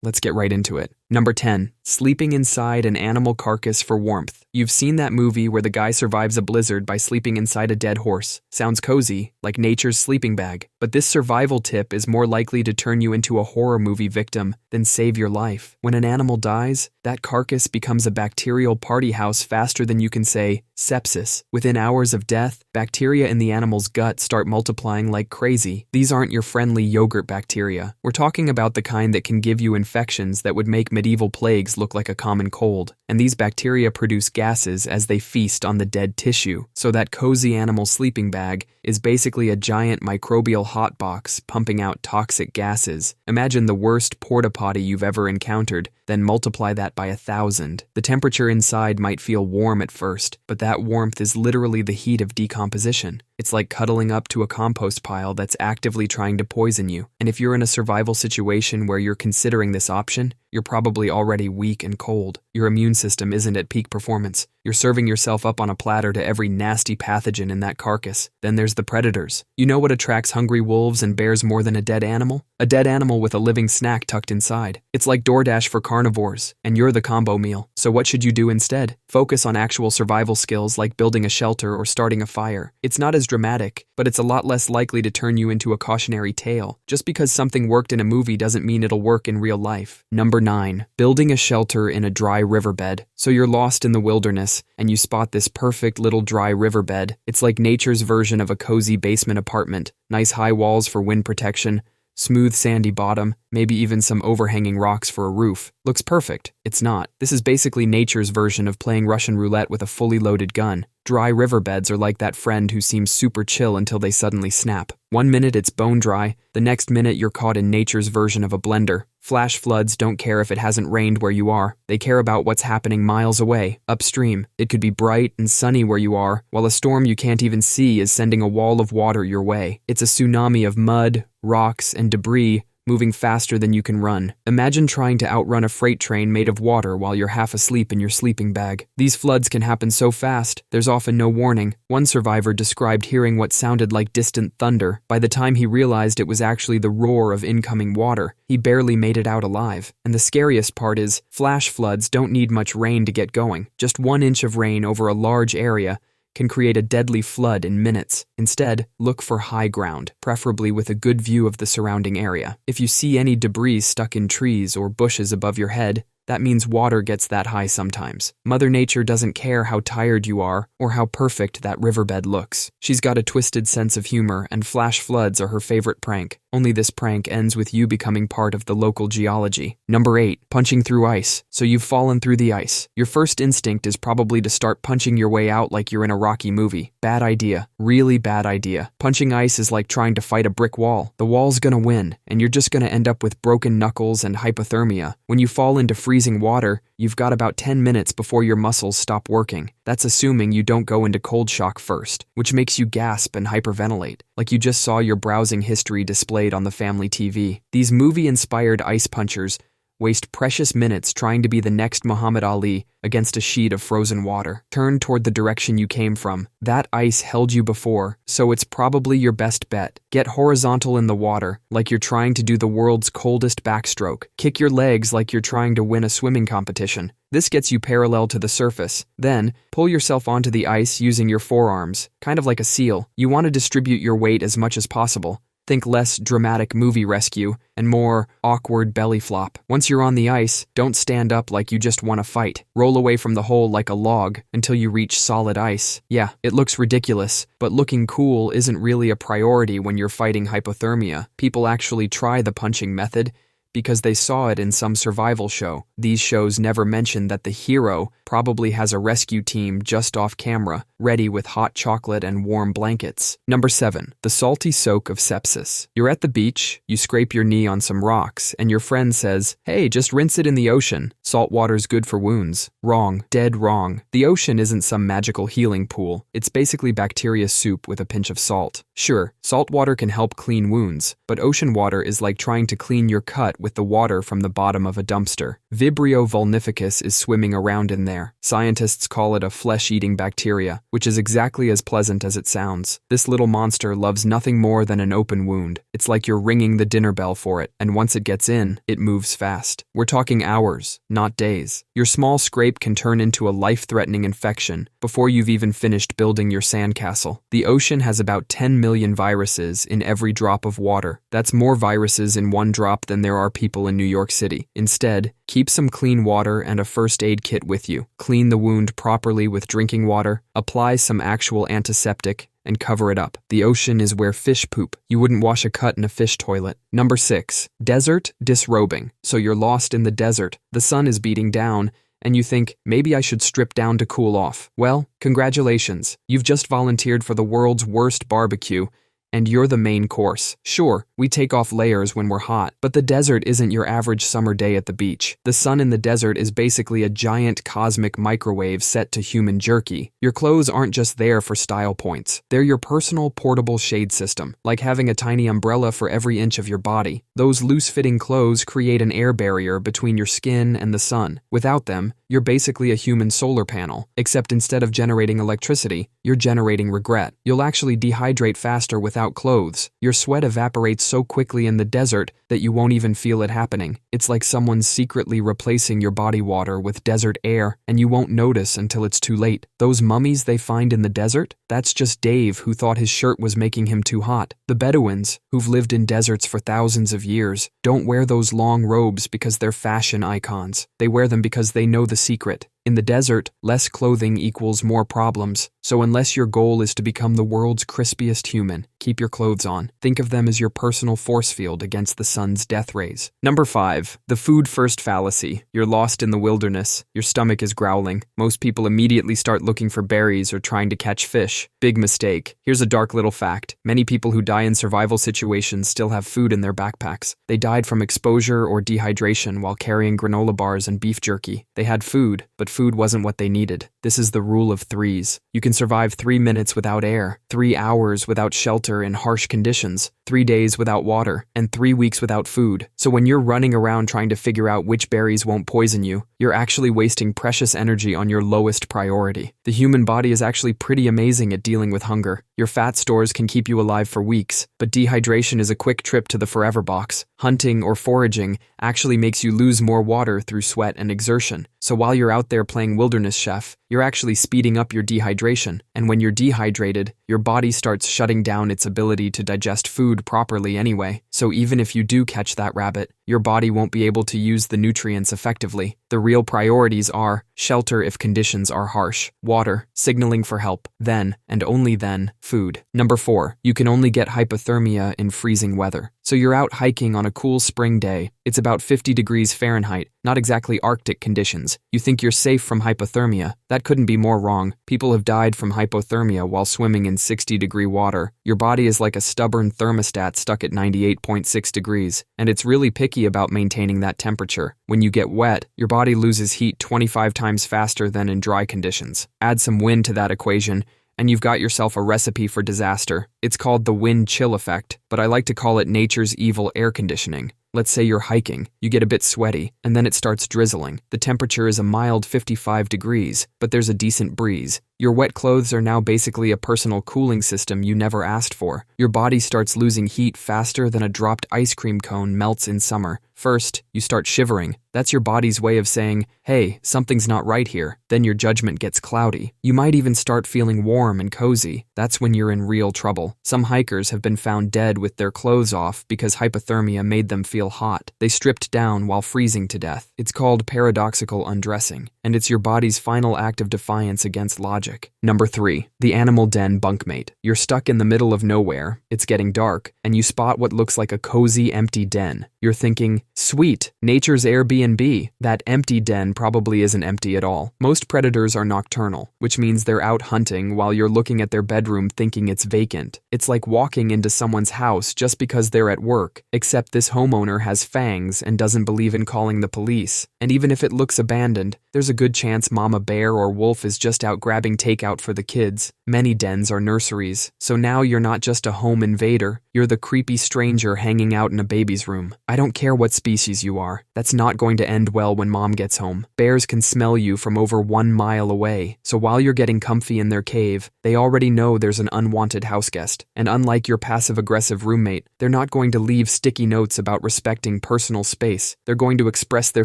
Let's get right into it. Number 10. Sleeping inside an animal carcass for warmth. You've seen that movie where the guy survives a blizzard by sleeping inside a dead horse. Sounds cozy, like nature's sleeping bag. But this survival tip is more likely to turn you into a horror movie victim than save your life. When an animal dies, that carcass becomes a bacterial party house faster than you can say sepsis. Within hours of death, bacteria in the animal's gut start multiplying like crazy. These aren't your friendly yogurt bacteria. We're talking about the kind that can give you infections that would make medieval plagues look like a common cold. And these bacteria produce gases as they feast on the dead tissue. So that cozy animal sleeping bag is basically a giant microbial hotbox pumping out toxic gases. Imagine the worst porta potty you've ever encountered, then multiply that by 1,000. The temperature inside might feel warm at first, but that warmth is literally the heat of decomposition. It's like cuddling up to a compost pile that's actively trying to poison you. And if you're in a survival situation where you're considering this option, you're probably already weak and cold. Your immune system isn't at peak performance. You're serving yourself up on a platter to every nasty pathogen in that carcass. Then there's the predators. You know what attracts hungry wolves and bears more than a dead animal? A dead animal with a living snack tucked inside. It's like DoorDash for carnivores, and you're the combo meal. So what should you do instead? Focus on actual survival skills like building a shelter or starting a fire. It's not as dramatic, but it's a lot less likely to turn you into a cautionary tale. Just because something worked in a movie doesn't mean it'll work in real life. Number 9. Building a shelter in a dry riverbed. So you're lost in the wilderness, and you spot this perfect little dry riverbed. It's like nature's version of a cozy basement apartment. Nice high walls for wind protection, smooth sandy bottom, maybe even some overhanging rocks for a roof. Looks perfect. It's not. This is basically nature's version of playing Russian roulette with a fully loaded gun. Dry riverbeds are like that friend who seems super chill until they suddenly snap. One minute it's bone dry, the next minute you're caught in nature's version of a blender. Flash floods don't care if it hasn't rained where you are. They care about what's happening miles away, upstream. It could be bright and sunny where you are, while a storm you can't even see is sending a wall of water your way. It's a tsunami of mud, rocks, and debris, moving faster than you can run. Imagine trying to outrun a freight train made of water while you're half asleep in your sleeping bag. These floods can happen so fast, there's often no warning. One survivor described hearing what sounded like distant thunder. By the time he realized it was actually the roar of incoming water, he barely made it out alive. And the scariest part is, flash floods don't need much rain to get going. Just 1 inch of rain over a large area can create a deadly flood in minutes. Instead, look for high ground, preferably with a good view of the surrounding area. If you see any debris stuck in trees or bushes above your head, that means water gets that high sometimes. Mother Nature doesn't care how tired you are or how perfect that riverbed looks. She's got a twisted sense of humor, and flash floods are her favorite prank. Only this prank ends with you becoming part of the local geology. Number 8. Punching through ice. So you've fallen through the ice. Your first instinct is probably to start punching your way out like you're in a Rocky movie. Bad idea. Really bad idea. Punching ice is like trying to fight a brick wall. The wall's gonna win, and you're just gonna end up with broken knuckles and hypothermia. When you fall into freezing water, you've got about 10 minutes before your muscles stop working. That's assuming you don't go into cold shock first, which makes you gasp and hyperventilate, like you just saw your browsing history displayed on the family TV. These movie-inspired ice punchers waste precious minutes trying to be the next Muhammad Ali against a sheet of frozen water. Turn toward the direction you came from. That ice held you before, so it's probably your best bet. Get horizontal in the water, like you're trying to do the world's coldest backstroke. Kick your legs like you're trying to win a swimming competition. This gets you parallel to the surface. Then, pull yourself onto the ice using your forearms, kind of like a seal. You want to distribute your weight as much as possible. Think less dramatic movie rescue and more awkward belly flop. Once you're on the ice, don't stand up like you just want to fight. Roll away from the hole like a log until you reach solid ice. Yeah, it looks ridiculous, but looking cool isn't really a priority when you're fighting hypothermia. People actually try the punching method because they saw it in some survival show. These shows never mention that the hero probably has a rescue team just off camera, ready with hot chocolate and warm blankets. Number 7. The salty soak of sepsis. You're at the beach, you scrape your knee on some rocks, and your friend says, "Hey, just rinse it in the ocean. Salt water's good for wounds." Wrong. Dead wrong. The ocean isn't some magical healing pool. It's basically bacteria soup with a pinch of salt. Sure, salt water can help clean wounds, but ocean water is like trying to clean your cut with the water from the bottom of a dumpster. Vibrio vulnificus is swimming around in there. Scientists call it a flesh-eating bacteria, which is exactly as pleasant as it sounds. This little monster loves nothing more than an open wound. It's like you're ringing the dinner bell for it, and once it gets in, it moves fast. We're talking hours, not days. Your small scrape can turn into a life-threatening infection before you've even finished building your sandcastle. The ocean has about 10 million viruses in every drop of water. That's more viruses in one drop than there are people in New York City. Instead, keep some clean water and a first aid kit with you. Clean the wound properly with drinking water, apply some actual antiseptic, and cover it up. The ocean is where fish poop. You wouldn't wash a cut in a fish toilet. Number 6. Desert disrobing. So you're lost in the desert. The sun is beating down, and you think, maybe I should strip down to cool off. Well, congratulations. You've just volunteered for the world's worst barbecue, and you're the main course. Sure, we take off layers when we're hot, but the desert isn't your average summer day at the beach. The sun in the desert is basically a giant cosmic microwave set to human jerky. Your clothes aren't just there for style points. They're your personal portable shade system, like having a tiny umbrella for every inch of your body. Those loose-fitting clothes create an air barrier between your skin and the sun. Without them, you're basically a human solar panel, except instead of generating electricity, you're generating regret. You'll actually dehydrate faster without clothes. Your sweat evaporates so quickly in the desert that you won't even feel it happening. It's like someone's secretly replacing your body water with desert air, and you won't notice until it's too late. Those mummies they find in the desert? That's just Dave, who thought his shirt was making him too hot. The Bedouins, who've lived in deserts for thousands of years, don't wear those long robes because they're fashion icons. They wear them because they know the secret. In the desert, less clothing equals more problems, so unless your goal is to become the world's crispiest human, keep your clothes on. Think of them as your personal force field against the sun's death rays. Number 5. The food first fallacy. You're lost in the wilderness. Your stomach is growling. Most people immediately start looking for berries or trying to catch fish. Big mistake. Here's a dark little fact. Many people who die in survival situations still have food in their backpacks. They died from exposure or dehydration while carrying granola bars and beef jerky. They had food, but food wasn't what they needed. This is the rule of threes. You can survive 3 minutes without air, 3 hours without shelter in harsh conditions, 3 days without water, and 3 weeks without food. So when you're running around trying to figure out which berries won't poison you, you're actually wasting precious energy on your lowest priority. The human body is actually pretty amazing at dealing with hunger. Your fat stores can keep you alive for weeks, but dehydration is a quick trip to the forever box. Hunting or foraging actually makes you lose more water through sweat and exertion. So while you're out there playing wilderness chef, you're actually speeding up your dehydration. And when you're dehydrated, your body starts shutting down its ability to digest food properly anyway. So even if you do catch that rabbit, your body won't be able to use the nutrients effectively. The real priorities are shelter if conditions are harsh, water, signaling for help, then, and only then, food. Number 4. You can only get hypothermia in freezing weather. So you're out hiking on a cool spring day. It's about 50 degrees Fahrenheit, not exactly Arctic conditions. You think you're safe from hypothermia. That couldn't be more wrong. People have died from hypothermia while swimming in 60-degree water. Your body is like a stubborn thermostat stuck at 98.6 degrees, and it's really picky about maintaining that temperature. When you get wet, your body loses heat 25 times faster than in dry conditions. Add some wind to that equation, and you've got yourself a recipe for disaster. It's called the wind-chill effect, but I like to call it nature's evil air conditioning. Let's say you're hiking, you get a bit sweaty, and then it starts drizzling. The temperature is a mild 55 degrees, but there's a decent breeze. Your wet clothes are now basically a personal cooling system you never asked for. Your body starts losing heat faster than a dropped ice cream cone melts in summer. First, you start shivering. That's your body's way of saying, hey, something's not right here. Then your judgment gets cloudy. You might even start feeling warm and cozy. That's when you're in real trouble. Some hikers have been found dead with their clothes off because hypothermia made them feel hot. They stripped down while freezing to death. It's called paradoxical undressing, and it's your body's final act of defiance against logic. Number 3. The Animal Den Bunkmate. You're stuck in the middle of nowhere, it's getting dark, and you spot what looks like a cozy, empty den. You're thinking, sweet, nature's Airbnb Airbnb. That empty den probably isn't empty at all. Most predators are nocturnal, which means they're out hunting while you're looking at their bedroom thinking it's vacant. It's like walking into someone's house just because they're at work, except this homeowner has fangs and doesn't believe in calling the police. And even if it looks abandoned, there's a good chance Mama Bear or Wolf is just out grabbing takeout for the kids. Many dens are nurseries, so now you're not just a home invader, you're the creepy stranger hanging out in a baby's room. I don't care what species you are, that's not going to end well when Mom gets home. Bears can smell you from over 1 mile away, so while you're getting comfy in their cave, they already know there's an unwanted houseguest. And unlike your passive-aggressive roommate, they're not going to leave sticky notes about respecting personal space. They're going to express their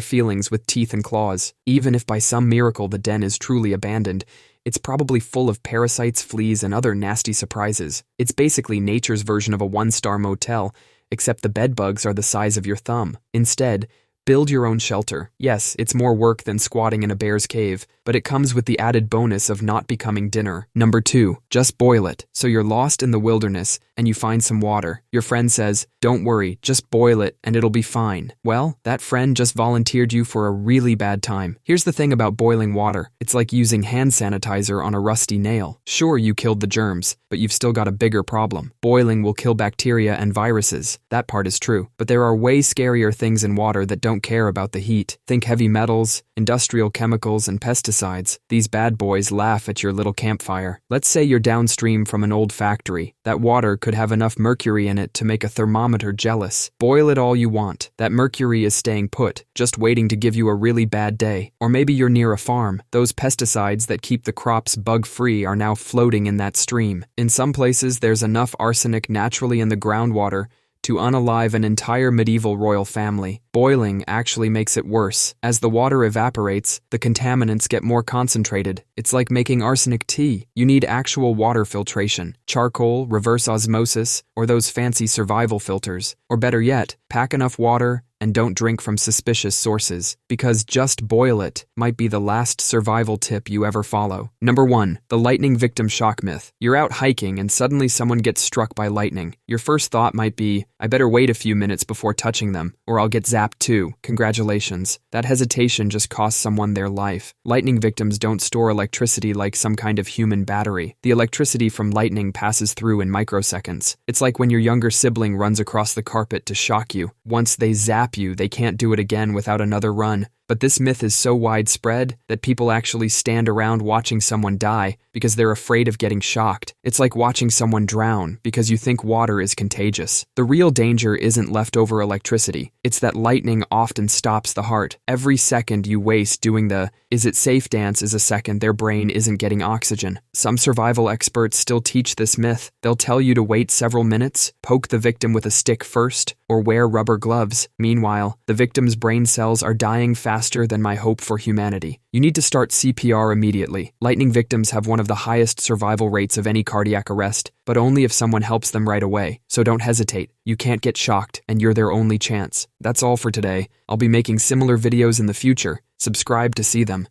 feelings with teeth and claws. Even if by some miracle the den is truly abandoned, it's probably full of parasites, fleas, and other nasty surprises. It's basically nature's version of a 1-star motel, except the bedbugs are the size of your thumb. Instead, build your own shelter. Yes, it's more work than squatting in a bear's cave, but it comes with the added bonus of not becoming dinner. Number 2, just boil it. So you're lost in the wilderness and you find some water. Your friend says, "Don't worry, just boil it and it'll be fine." Well, that friend just volunteered you for a really bad time. Here's the thing about boiling water. It's like using hand sanitizer on a rusty nail. Sure, you killed the germs, but you've still got a bigger problem. Boiling will kill bacteria and viruses. That part is true. But there are way scarier things in water that don't care about the heat. Think heavy metals, industrial chemicals, and pesticides. These bad boys laugh at your little campfire. Let's say you're downstream from an old factory. That water could have enough mercury in it to make a thermometer jealous. Boil it all you want. That mercury is staying put, just waiting to give you a really bad day. Or maybe you're near a farm. Those pesticides that keep the crops bug-free are now floating in that stream. In some places, there's enough arsenic naturally in the groundwater to unalive an entire medieval royal family. Boiling actually makes it worse. As the water evaporates, the contaminants get more concentrated. It's like making arsenic tea. You need actual water filtration, charcoal, reverse osmosis, or those fancy survival filters. Or better yet, pack enough water and don't drink from suspicious sources, because just boil it might be the last survival tip you ever follow. Number 1, the lightning victim shock myth. You're out hiking and suddenly someone gets struck by lightning. Your first thought might be, I better wait a few minutes before touching them, or I'll get zapped too. Congratulations. That hesitation just cost someone their life. Lightning victims don't store electricity like some kind of human battery. The electricity from lightning passes through in microseconds. It's like when your younger sibling runs across the carpet to shock you. Once they zap you, they can't do it again without another run. But this myth is so widespread that people actually stand around watching someone die because they're afraid of getting shocked. It's like watching someone drown because you think water is contagious. The real danger isn't leftover electricity. It's that lightning often stops the heart. Every second you waste doing the "is it safe" dance is a second their brain isn't getting oxygen. Some survival experts still teach this myth. They'll tell you to wait several minutes, poke the victim with a stick first, or wear rubber gloves. Meanwhile, the victim's brain cells are dying faster than my hope for humanity. You need to start CPR immediately. Lightning victims have one of the highest survival rates of any cardiac arrest, but only if someone helps them right away. So don't hesitate. You can't get shocked, and you're their only chance. That's all for today. I'll be making similar videos in the future. Subscribe to see them.